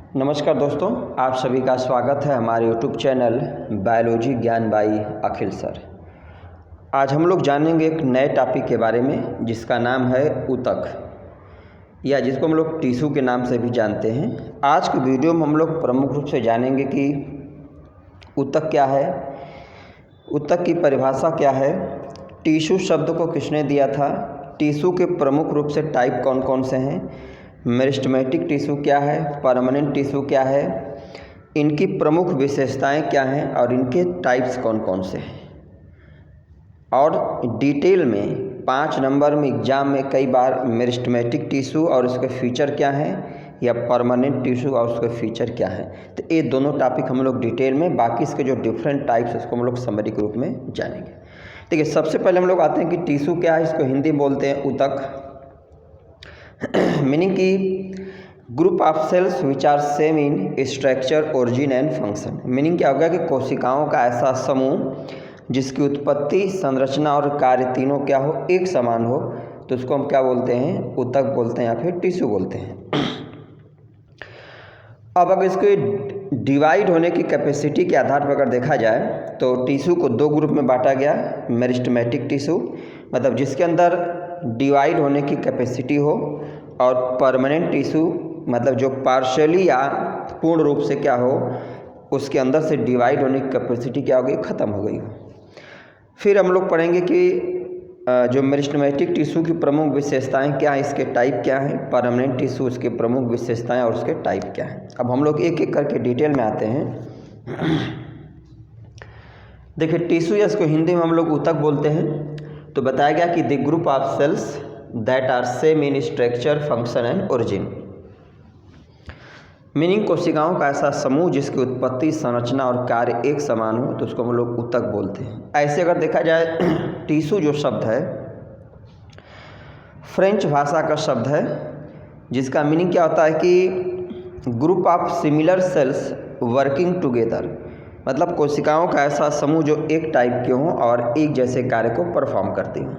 नमस्कार दोस्तों, आप सभी का स्वागत है हमारे यूट्यूब चैनल बायोलॉजी ज्ञान बाई अखिल सर। आज हम लोग जानेंगे एक नए टॉपिक के बारे में जिसका नाम है ऊतक, या जिसको हम लोग टिश्यू के नाम से भी जानते हैं। आज की वीडियो में हम लोग प्रमुख रूप से जानेंगे कि ऊतक क्या है, ऊतक की परिभाषा क्या है, टिश्यू शब्द को किसने दिया था, टिश्यू के प्रमुख रूप से टाइप कौन कौन से हैं, मेरिस्टेमेटिक टिश्यू क्या है, परमानेंट टिश्यू क्या है, इनकी प्रमुख विशेषताएं क्या हैं और इनके टाइप्स कौन कौन से हैं। और डिटेल में 5 नंबर में एग्जाम में कई बार मेरिस्टेमेटिक टिश्यू और उसके फीचर क्या हैं, या परमानेंट टिश्यू और उसके फीचर क्या हैं। तो ये दोनों टॉपिक हम लोग डिटेल में, बाकी इसके जो डिफरेंट टाइप्स उसको हम लोग समरी के रूप में जानेंगे। देखिए, सबसे पहले हम लोग आते हैं कि टिश्यू क्या है। इसको हिंदी में बोलते हैं ऊतक। मीनिंग की group of cells which are same in structure, origin and function. Meaning क्या होगा कि कोशिकाओं का ऐसा समूह जिसकी उत्पत्ति, संरचना और कार्य तीनों क्या हो, एक समान हो, तो उसको हम क्या बोलते हैं, ऊतक बोलते हैं या फिर टिश्यू बोलते हैं। अब अगर इसके डिवाइड होने की कैपेसिटी के आधार पर अगर देखा जाए तो टिश्यू को 2 ग्रुप में बांटा गया। मेरिस्टेमेटिक टिश्यू मतलब जिसके अंदर डिवाइड होने की कैपेसिटी हो, और परमानेंट टिश्यू मतलब जो पार्शियली या पूर्ण रूप से क्या हो, उसके अंदर से डिवाइड होने की कैपेसिटी क्या हो गई, ख़त्म हो गई हो। फिर हम लोग पढ़ेंगे कि जो मेरिस्टेमेटिक टिश्यू की प्रमुख विशेषताएं क्या हैं, इसके टाइप क्या हैं, परमानेंट टिश्यू उसके प्रमुख विशेषताएं और उसके टाइप क्या हैं। अब हम लोग एक एक करके डिटेल में आते हैं। देखिए, टिश्यू या इसको हिंदी में हम लोग ऊतक बोलते हैं। तो बताया गया कि the group of cells that are same in structure, function and origin. Meaning कोशिकाओं का ऐसा समूह जिसकी उत्पत्ति, संरचना और कार्य एक समान हो, तो उसको हम लोग ऊतक बोलते हैं। ऐसे अगर देखा जाए टिश्यू जो शब्द है फ्रेंच भाषा का शब्द है, जिसका मीनिंग क्या होता है कि group of similar sales working together. मतलब कोशिकाओं का ऐसा समूह जो एक टाइप के हों और एक जैसे कार्य को परफॉर्म करती हों।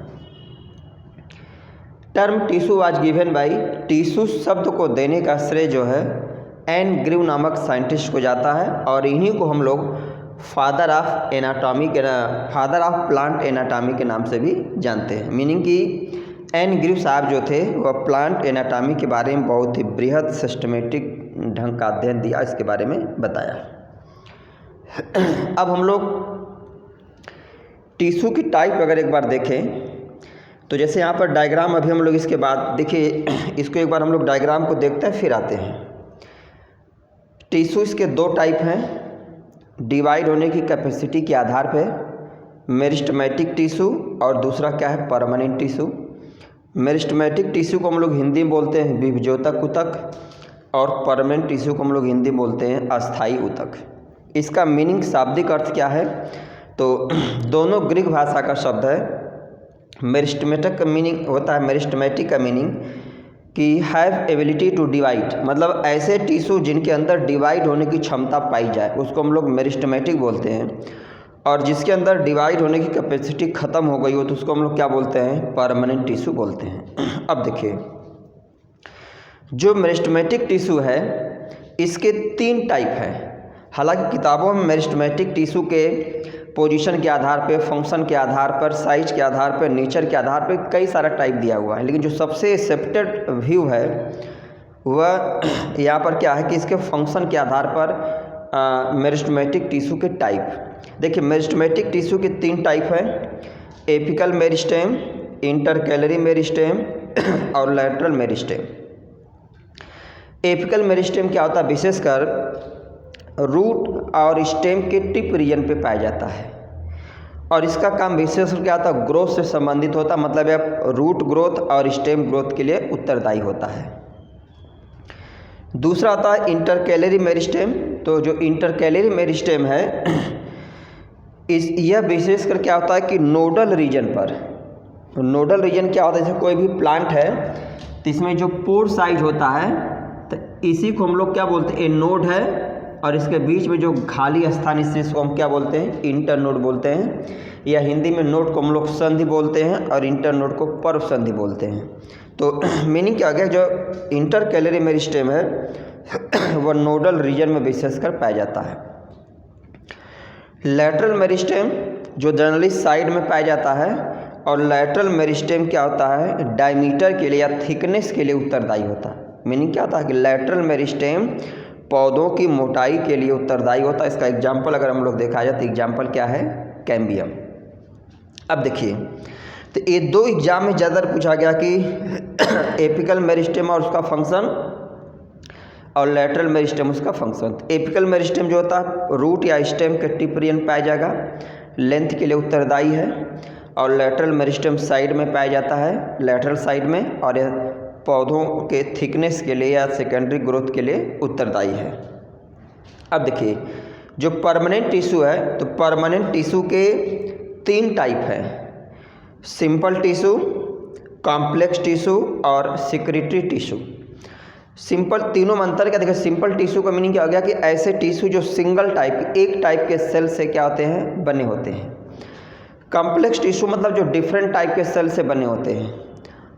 Term tissue was given by, tissue शब्द को देने का श्रेय जो है एन ग्रीव नामक साइंटिस्ट को जाता है, और इन्हीं को हम लोग फादर ऑफ प्लांट एनाटॉमी के नाम से भी जानते हैं। मीनिंग कि एन ग्रीव साहब जो थे वह प्लांट एनाटॉमी के बारे में बहुत ही बृहद सिस्टमेटिक ढंग का अध्ययन दिया, इसके बारे में बताया। अब हम लोग टिश्यू की टाइप अगर एक बार देखें तो जैसे यहाँ पर डायग्राम, अभी हम लोग इसके बाद देखिए, इसको एक बार हम लोग डायग्राम को देखते हैं फिर आते हैं। टिश्यू इसके 2 टाइप हैं डिवाइड होने की कैपेसिटी के आधार पर, मेरिस्टेमेटिक टिश्यू और दूसरा क्या है, परमानेंट टिश्यू। मेरिस्टेमेटिक टिश्यू को हम लोग हिंदी में बोलते हैं विभजोतक ऊतक, और परमानेंट टिश्यू को हम लोग हिंदी में बोलते हैं अस्थायी ऊतक। इसका मीनिंग, शाब्दिक अर्थ क्या है, तो दोनों ग्रीक भाषा का शब्द है। मेरिस्टेमेटिक का मीनिंग होता है, मेरिस्टेमेटिक का मीनिंग कि हैव एबिलिटी टू डिवाइड, मतलब ऐसे टिश्यू जिनके अंदर डिवाइड होने की क्षमता पाई जाए उसको हम लोग मेरिस्टेमेटिक बोलते हैं। और जिसके अंदर डिवाइड होने की कैपेसिटी ख़त्म हो गई हो तो उसको हम लोग क्या बोलते हैं, परमानेंट टिश्यू बोलते हैं। अब देखिए, जो मेरिस्टेमेटिक टिश्यू है इसके 3 टाइप हैं। हालांकि किताबों में मेरिस्टेमेटिक टिश्यू के पोजीशन के आधार पे, फंक्शन के आधार पर, साइज के आधार पर, नेचर के आधार पे कई सारा टाइप दिया हुआ है, लेकिन जो सबसे एक्सेप्टेड व्यू है वह यहाँ पर क्या है कि इसके फंक्शन के आधार पर मेरिस्टेमेटिक टिश्यू के टाइप। देखिए, मेरिस्टेमेटिक टिश्यू के 3 टाइप हैं, एपिकल मेरिस्टेम, इंटरकैलरी मेरिस्टेम और लैटरल मेरिस्टेम। एपिकल मेरिस्टेम क्या होता है, विशेषकर रूट और स्टेम के टिप रीजन पे पाया जाता है, और इसका काम विशेषकर क्या होता है, ग्रोथ से संबंधित होता है। मतलब यह रूट ग्रोथ और स्टेम ग्रोथ के लिए उत्तरदायी होता है। दूसरा आता है इंटरकैलरी मेरिस्टेम। तो जो इंटरकैलरी मेरिस्टेम है यह विशेषकर क्या होता है कि नोडल रीजन पर, नोडल रीजन क्या होता है, जैसे कोई भी प्लांट है तो इसमें जो पोर साइज होता है तो इसी को हम लोग क्या बोलते हैं, नोड है, और इसके बीच में जो खाली स्थान इसको हम क्या बोलते हैं, इंटर नोड बोलते हैं, या हिंदी में नोड को हम लोग संधि बोलते हैं और इंटर नोड को पर्व संधि बोलते हैं। तो मीनिंग क्या हो गया, जो इंटरकैलरी मेरिस्टेम है वह नोडल रीजन में विशेषकर पाया जाता है। लैटरल मेरिस्टेम जो जनरली साइड में पाया जाता है, और लैटरल मेरिस्टेम क्या होता है, डायमीटर के लिए या थिकनेस के लिए उत्तरदायी होता है। मीनिंग क्या होता है कि लैटरल मेरिस्टेम पौधों की मोटाई के लिए उत्तरदायी होता है। इसका एग्जाम्पल अगर हम लोग देखा जाए तो एग्जाम्पल क्या है, कैम्बियम। अब देखिए, तो ये दो एग्जाम में ज़्यादा पूछा गया कि एपिकल मेरिस्टेम और उसका फंक्शन और लैटरल मेरिस्टेम उसका फंक्शन। एपिकल मेरिस्टेम जो होता है रूट या स्टेम के टिप रीजन पाया जाएगा, लेंथ के लिए उत्तरदायी है, और लैटरल मेरिस्टेम साइड में पाया जाता है, लैटरल साइड में, और यह पौधों के थिकनेस के लिए या सेकेंडरी ग्रोथ के लिए उत्तरदायी है। अब देखिए, जो परमानेंट टिश्यू है, तो परमानेंट टिश्यू के 3 टाइप हैं, सिंपल टिश्यू, कॉम्प्लेक्स टिश्यू और सिक्रीटरी टिश्यू। सिंपल तीनों में अंतर क्या देखिए, सिंपल टिश्यू का मीनिंग क्या हो गया कि ऐसे टिश्यू जो सिंगल टाइप, एक टाइप के सेल से क्या होते हैं, बने होते हैं। कॉम्प्लेक्स टिश्यू मतलब जो डिफरेंट टाइप के सेल से बने होते हैं,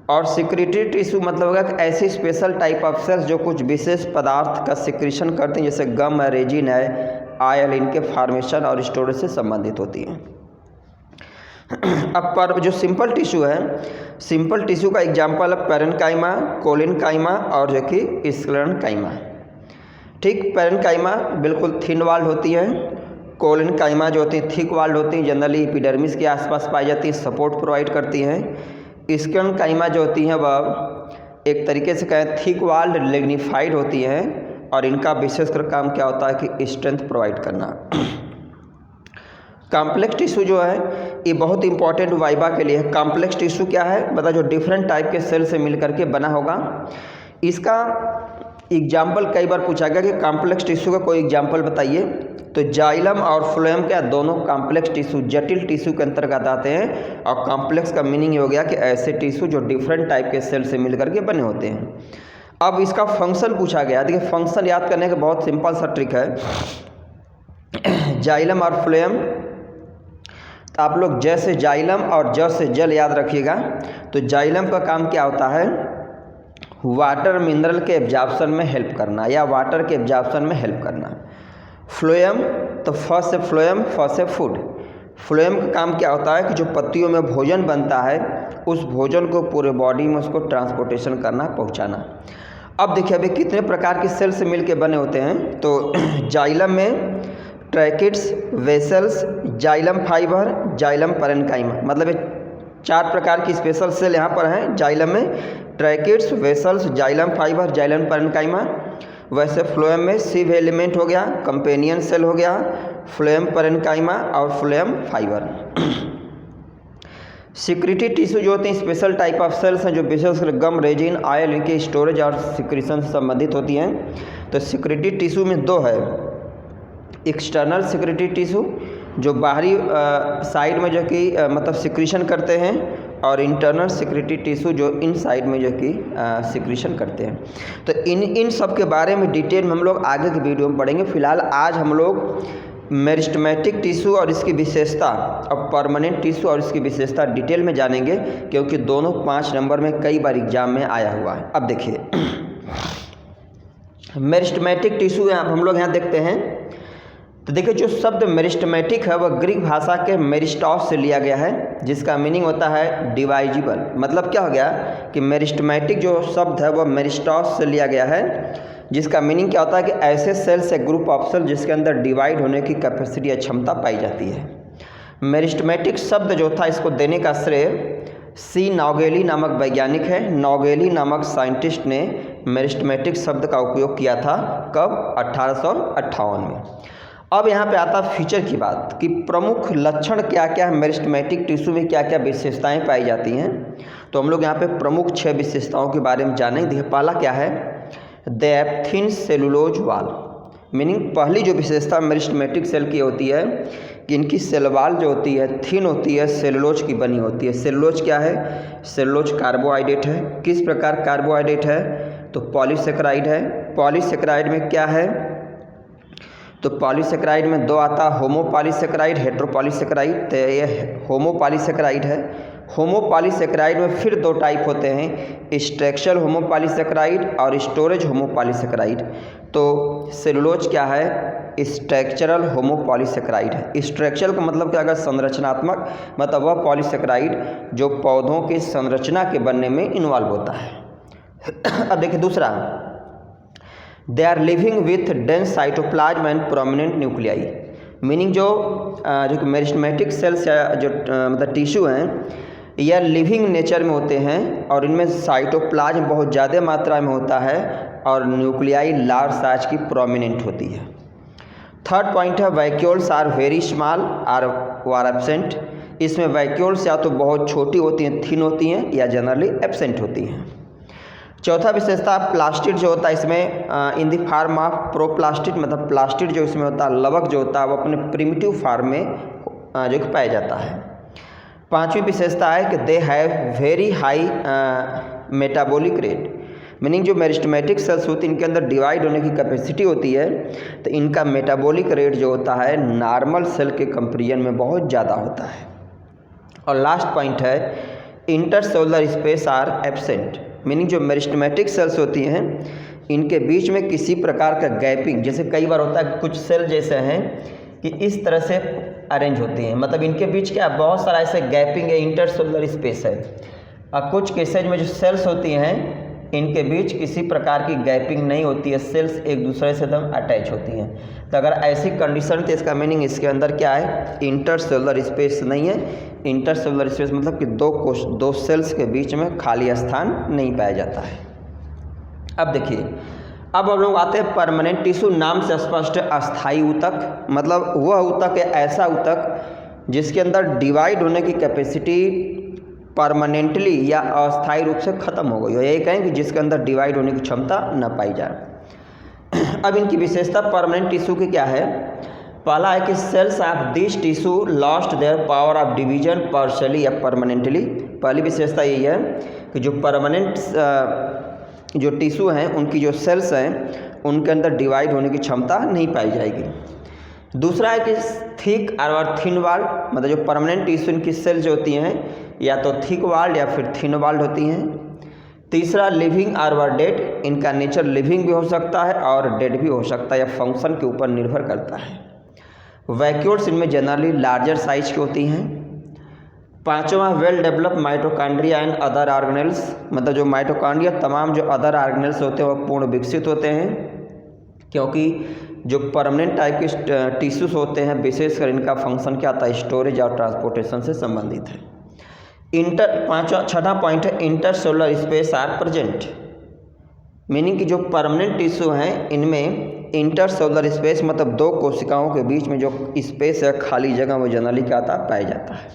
और सिक्रीटरी टिश्यू मतलब होगा कि ऐसी स्पेशल टाइप ऑफ सेल्स जो कुछ विशेष पदार्थ का सिक्रीशन करते हैं, जैसे गम है, रेजिन है, आयल, इनके फॉर्मेशन और स्टोरेज से संबंधित होती हैं। अब पर जो सिंपल टिश्यू है, सिंपल टिश्यू का एग्जाम्पल है पैरेन्काइमा, कोलिनकाइमा और जो कि स्क्लेरेन्काइमा। ठीक, पैरेन्काइमा बिल्कुल थिन वाल्ड होती है, कोलिनकाइमा जो होती है थिक वाल्ड होती है, जनरली एपिडर्मिस के आसपास पाई जाती है, सपोर्ट प्रोवाइड करती हैं। स्क्लेरेन्काइमा जो होती हैं वह एक तरीके से कहें थिक वाल्ड लिग्निफाइड होती हैं, और इनका विशेषकर काम क्या होता है कि स्ट्रेंथ प्रोवाइड करना। कॉम्प्लेक्स टिश्यू जो है ये बहुत इंपॉर्टेंट वाइवा के लिए है। कॉम्प्लेक्स टिश्यू क्या है, मतलब जो डिफरेंट टाइप के सेल से मिलकर के बना होगा। इसका एग्जाम्पल कई बार पूछा गया कि कॉम्प्लेक्स टिश्यू का कोई एग्जाम्पल बताइए, तो जाइलम और फ्लोएम क्या दोनों कॉम्प्लेक्स टिश्यू, जटिल टिश्यू के अंतर्गत आते हैं। और कॉम्प्लेक्स का मीनिंग ये हो गया कि ऐसे टिश्यू जो डिफरेंट टाइप के सेल से मिलकर के बने होते हैं। अब इसका फंक्शन पूछा गया, देखिए फंक्शन याद करने का बहुत सिंपल सा ट्रिक है। जाइलम और फ्लोएम, तो आप लोग जैसे जाइलम और ज से जल याद रखिएगा। तो जाइलम का काम क्या होता है, वाटर मिनरल के एब्जॉर्प्शन में हेल्प करना या वाटर के एब्जॉर्प्शन में हेल्प करना। फ्लोएम, तो फ से फ्लोएम, फ से फूड। फ्लोएम का काम क्या होता है कि जो पत्तियों में भोजन बनता है उस भोजन को पूरे बॉडी में उसको ट्रांसपोर्टेशन करना, पहुंचाना। अब देखिए अभी कितने प्रकार के सेल से मिलके बने होते हैं। तो जाइलम में tracheids, vessels, xylem fibre, xylem parenchyma, मतलब ये 4 प्रकार की स्पेशल सेल यहाँ पर हैं जाइलम में, tracheids, vessels, xylem fibre, xylem parenchyma. वैसे फ्लोएम में सिव एलिमेंट हो गया, कंपेनियन सेल हो गया, फ्लोएम पैरेन्काइमा और फ्लोएम फाइबर। सिक्रीटरी टिश्यू जो होते हैं स्पेशल टाइप ऑफ सेल्स हैं जो विशेषकर गम, रेजिन, आयल, इनके स्टोरेज और सिक्रीशन से संबंधित होती हैं। तो सिक्रीटरी टिश्यू में 2 है, एक्सटर्नल सिक्रीटरी टिश्यू जो बाहरी साइड में जो कि मतलब सिक्रीशन करते हैं, और इंटरनल सिक्रीटरी टिश्यू जो इन साइड में जो कि सिक्रीशन करते हैं। तो इन सब के बारे में डिटेल में हम लोग आगे की वीडियो में पढ़ेंगे। फिलहाल आज हम लोग मेरिस्टेमेटिक टिश्यू और इसकी विशेषता और परमानेंट टिश्यू और इसकी विशेषता डिटेल में जानेंगे, क्योंकि दोनों 5 नंबर में कई बार एग्जाम में आया हुआ है। अब देखिए मेरिस्टेमेटिक टिश्यू हम लोग यहाँ देखते हैं। तो देखिए जो शब्द मेरिस्टेमेटिक है वह ग्रीक भाषा के मेरिस्टॉस से लिया गया है, जिसका मीनिंग होता है डिवाइजिबल। मतलब क्या हो गया कि मेरिस्टेमेटिक जो शब्द है वह मेरिस्टॉस से लिया गया है, जिसका मीनिंग क्या होता है कि ऐसे सेल से ग्रुप ऑफ सेल जिसके अंदर डिवाइड होने की कैपेसिटी या क्षमता पाई जाती है। मेरिस्टेमेटिक शब्द जो था इसको देने का श्रेय सी नॉगेली नामक वैज्ञानिक है। नॉगेली नामक साइंटिस्ट ने मेरिस्टेमेटिक शब्द का उपयोग किया था, कब? 1858 में। अब यहाँ पे आता फीचर की बात कि प्रमुख लक्षण क्या क्या है, मेरिस्टेमेटिक टिश्यू में क्या क्या विशेषताएं पाई जाती हैं। तो हम लोग यहाँ पे प्रमुख 6 विशेषताओं के बारे में जानेंगे। देखिए पहला क्या है, दे हैव थिन सेलुलोज वाल। मीनिंग पहली जो विशेषता मेरिस्टेमेटिक सेल की होती है कि इनकी सेल वाल जो होती है थिन होती है, सेलुलोज की बनी होती है। सेलुलोज क्या है? सेलुलोज कार्बोहाइड्रेट है। किस प्रकार कार्बोहाइड्रेट है? तो पॉलीसेकेराइड है। पॉलीसेकेराइड में क्या है? तो पॉलीसेकेराइड में 2 आता है, होमोपॉलीसेकेराइड, हेटेरोपॉलीसेकेराइड। तो ये होमोपॉलीसेकेराइड है। होमोपॉलीसेकेराइड में फिर दो टाइप होते हैं, स्ट्रक्चरल होमोपॉलीसेकेराइड और स्टोरेज होमोपॉलीसेकेराइड। तो सेलुलोज क्या है, स्ट्रक्चरल होमोपॉलीसेकेराइड है। स्ट्रक्चरल का मतलब क्या, अगर संरचनात्मक, मतलब वह पॉलीसेकेराइड जो पौधों की संरचना के बनने में इन्वॉल्व होता है। अब देखिए दूसरा, they are living with dense cytoplasm and prominent nuclei. Meaning जो मेरिस्टेमेटिक सेल्स या जो मतलब टिश्यू हैं, यह लिविंग नेचर में होते हैं और इनमें साइटोप्लाज्म बहुत ज़्यादा मात्रा में होता है और न्यूक्लियाई लार्ज साइज की प्रोमिनेंट होती है। थर्ड पॉइंट है vacuoles are very small or absent. इसमें वैक्यूल्स या तो बहुत छोटी होती हैं, थिन होती हैं, या जनरली एब्सेंट होती हैं। चौथा विशेषता प्लास्टिड जो होता है इसमें in the form of proplastid, मतलब प्लास्टिड जो इसमें होता है, लवक जो होता है वो अपने प्रिमिटिव फॉर्म में जो कि पाया जाता है। पांचवी विशेषता है कि they have very high metabolic rate. Meaning जो मेरिस्टेमेटिक सेल्स होती हैं इनके अंदर डिवाइड होने की कैपेसिटी होती है, तो इनका मेटाबॉलिक रेट जो होता है नॉर्मल सेल के कंपेरिजन में बहुत ज़्यादा होता है। और लास्ट पॉइंट है intercellular space are absent. Meaning जो मेरिस्टेमेटिक सेल्स होती हैं इनके बीच में किसी प्रकार का गैपिंग, जैसे कई बार होता है कुछ सेल जैसे हैं कि इस तरह से अरेंज होती हैं, मतलब इनके बीच क्या बहुत सारा ऐसे गैपिंग है, इंटरसेलुलर स्पेस है। और कुछ केसेज में जो सेल्स होती हैं इनके बीच किसी प्रकार की गैपिंग नहीं होती है, सेल्स एक दूसरे से एकदम अटैच होती हैं। तो अगर ऐसी कंडीशन तो इसका मीनिंग इसके अंदर क्या है, इंटरसेलुलर स्पेस नहीं है। इंटरसेलुलर स्पेस मतलब कि दो सेल्स के बीच में खाली स्थान नहीं पाया जाता है। अब देखिए, अब हम लोग आते हैं परमानेंट टिश्यू। नाम से स्पष्ट है अस्थायी ऊतक, मतलब वह ऊतक है ऐसा ऊतक जिसके अंदर डिवाइड होने की कैपेसिटी परमानेंटली या अस्थायी रूप से खत्म हो गई हो। यही कहें कि जिसके अंदर डिवाइड होने की क्षमता न पाई जाए। अब इनकी विशेषता परमानेंट टिश्यू की क्या है। पहला है कि cells of this tissue lost their power of division partially या परमानेंटली। पहली विशेषता यही है कि जो परमानेंट जो टिश्यू हैं उनकी जो सेल्स हैं उनके अंदर डिवाइड होने की क्षमता नहीं पाई जाएगी। दूसरा है कि थिक और थिन वाल्ड, मतलब जो परमानेंट टिश्यू इनकी सेल्स जो होती हैं या तो थिक वाल्ड या फिर थिन वाल्ड होती हैं। तीसरा लिविंग और डेड, इनका नेचर लिविंग भी हो सकता है और डेड भी हो सकता है, या फंक्शन के ऊपर निर्भर करता है। वैक्यूल्स इनमें जनरली लार्जर साइज की होती हैं। पांचवा well develop mitochondria and other organelles, मतलब जो माइटोकॉन्ड्रिया तमाम जो अदर ऑर्गेनेल्स होते हैं वो पूर्ण विकसित होते हैं, क्योंकि जो परमानेंट टाइप के टिश्यूज होते हैं विशेषकर इनका फंक्शन क्या आता है, स्टोरेज और ट्रांसपोर्टेशन से संबंधित है। छठा पॉइंट है intercellular space are present. Meaning कि जो परमानेंट टिश्यू हैं इनमें इंटरसेलुलर स्पेस मतलब दो कोशिकाओं के बीच में जो स्पेस है, खाली जगह, वो जनरली क्या आता है, पाया जाता है।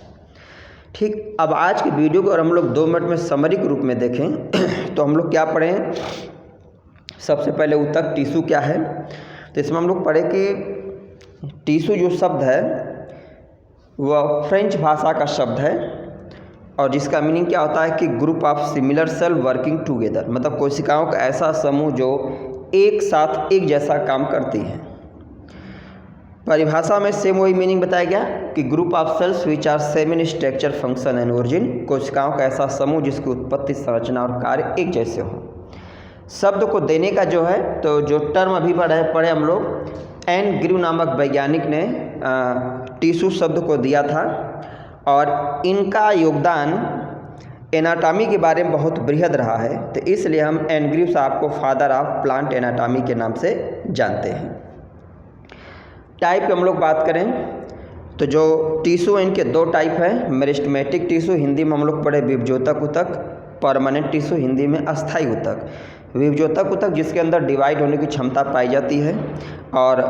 ठीक, अब आज की वीडियो को अगर हम लोग 2 मिनट में समरी के रूप में देखें तो हम लोग क्या पढ़े हैं। सबसे पहले ऊतक टिश्यू क्या है, तो इसमें हम लोग पढ़े कि टिश्यू जो शब्द है वह फ्रेंच भाषा का शब्द है और जिसका मीनिंग क्या होता है कि group of similar cell working together, मतलब कोशिकाओं का ऐसा समूह जो एक साथ एक जैसा काम करती हैं। परिभाषा में सेम वही मीनिंग बताया गया कि group of cells which are same in structure function and origin, कोशिकाओं का ऐसा समूह जिसकी उत्पत्ति, संरचना और कार्य एक जैसे हो। शब्द को देने का जो है, तो जो टर्म अभी पढ़े हम लोग, एन ग्रीव नामक वैज्ञानिक ने टिश्यू शब्द को दिया था और इनका योगदान एनाटॉमी के बारे में बहुत बृहद रहा है, तो इसलिए हम एन ग्रीव साहब को फादर ऑफ प्लांट एनाटॉमी के नाम से जानते हैं। टाइप की हम लोग बात करें तो जो टिश्यू इनके 2 टाइप हैं। मेरिस्टेमेटिक टिश्यू हिंदी में हम लोग पढ़े विभज्योतक ऊतक, परमानेंट टिश्यू हिंदी में अस्थायी ऊतक। विभज्योतक ऊतक जिसके अंदर डिवाइड होने की क्षमता पाई जाती है और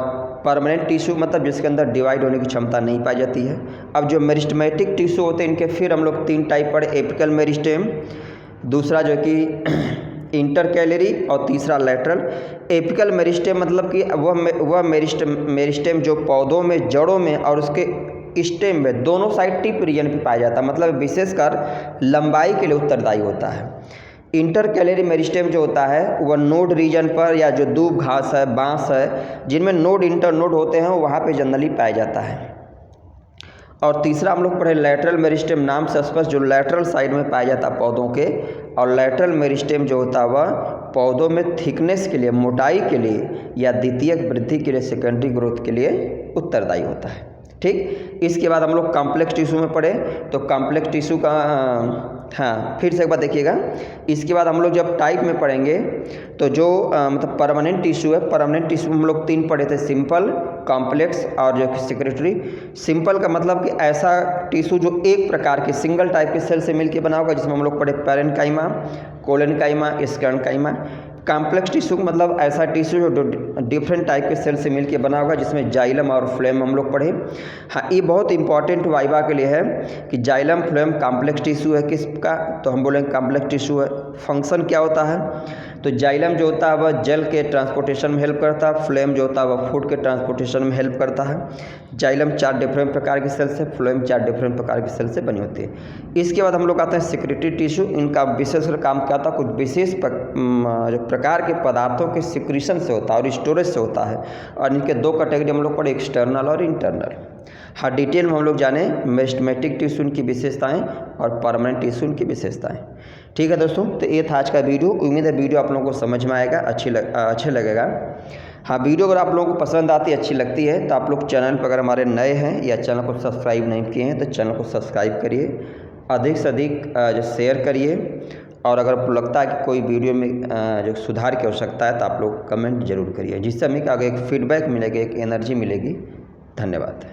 परमानेंट टिश्यू मतलब जिसके अंदर डिवाइड होने की क्षमता नहीं पाई जाती है। अब जो मेरिस्टेमेटिक टिश्यू होते हैं इनके फिर हम लोग 3 टाइप पढ़े, एपिकल मेरिस्टेम, दूसरा जो कि इंटरकैलरी और तीसरा लेटरल। एपिकल मेरिस्टेम मतलब कि वह मेरिस्टेम जो पौधों में, जड़ों में और उसके स्टेम में दोनों साइड टिप रीजन पे पाया जाता है, मतलब विशेषकर लंबाई के लिए उत्तरदायी होता है। इंटरकैलरी मेरिस्टेम जो होता है वह नोड रीजन पर या जो दूब घास है, बांस है, जिनमें नोड इंटरनोड होते हैं वहाँ पे जनरली पाया जाता है। और तीसरा हम लोग पढ़े लैटरल मेरिस्टेम, नाम से स्पष्ट जो लैटरल साइड में पाया जाता है पौधों के, और लैटरल मेरिस्टेम जो होता है वह पौधों में थिकनेस के लिए, मोटाई के लिए या द्वितीयक वृद्धि के लिए, सेकेंडरी ग्रोथ के लिए उत्तरदायी होता है। ठीक, इसके बाद हम लोग कॉम्प्लेक्स टिश्यू में पढ़े, तो कॉम्प्लेक्स टिश्यू का हाँ फिर से एक बार देखिएगा। इसके बाद हम लोग जब टाइप में पढ़ेंगे तो जो मतलब परमानेंट टिश्यू है, परमानेंट टिश्यू हम लोग 3 पढ़े थे, सिंपल, कॉम्प्लेक्स और जो सेक्रेटरी। सिंपल का मतलब कि ऐसा टिश्यू जो एक प्रकार के सिंगल टाइप के सेल से मिलकर बना होगा, जिसमें हम लोग पढ़े पैरेन्काइमा, कोलेनकाइमा, स्कैन्काइमा। कॉम्प्लेक्स टिश्यू का मतलब ऐसा टिश्यू जो डिफरेंट टाइप के सेल से मिलकर बना होगा, जिसमें जाइलम और फ्लोएम हम लोग पढ़े। हाँ, ये बहुत इंपॉर्टेंट वाइवा के लिए है कि जाइलम फ्लोएम कॉम्प्लेक्स टिश्यू है किसका, तो हम बोलेंगे कॉम्प्लेक्स टिश्यू है। फंक्शन क्या होता है, तो जाइलम जो होता है वह जल के ट्रांसपोर्टेशन में हेल्प करता है, फ्लोएम जो होता है वह फूड के ट्रांसपोर्टेशन में हेल्प करता है। जाइलम 4 डिफरेंट प्रकार के सेल से, फ्लोएम 4 डिफरेंट प्रकार के सेल से बनी होती है। इसके बाद हम लोग आते हैं सेक्रेटरी टिश्यू। इनका विशेष काम क्या होता है, कुछ विशेष जो प्रकार के पदार्थों के सिक्रीशन से होता है और स्टोरेज से होता है, और इनके 2 कैटेगरी हम लोग पढ़े, एक्सटर्नल और इंटरनल। हाँ, डिटेल में हम लोग जाने मेरिस्टेमेटिक टिश्यू की विशेषताएं और परमानेंट टिश्यू की विशेषताएं। ठीक है दोस्तों, तो ये था आज का वीडियो। उम्मीद है वीडियो आप लोगों को समझ में आएगा, अच्छे लगेगा। हाँ, वीडियो अगर आप लोगों को पसंद आती है, अच्छी लगती है, तो आप लोग चैनल पर अगर हमारे नए हैं या चैनल को सब्सक्राइब नहीं किए हैं तो चैनल को सब्सक्राइब करिए, अधिक से अधिक जो शेयर करिए, और अगर आपको लगता है कि कोई वीडियो में जो सुधार की आवश्यकता है तो आप लोग कमेंट जरूर करिए, जिससे हमें आगे एक फीडबैक मिलेगी, एक एनर्जी मिलेगी। धन्यवाद।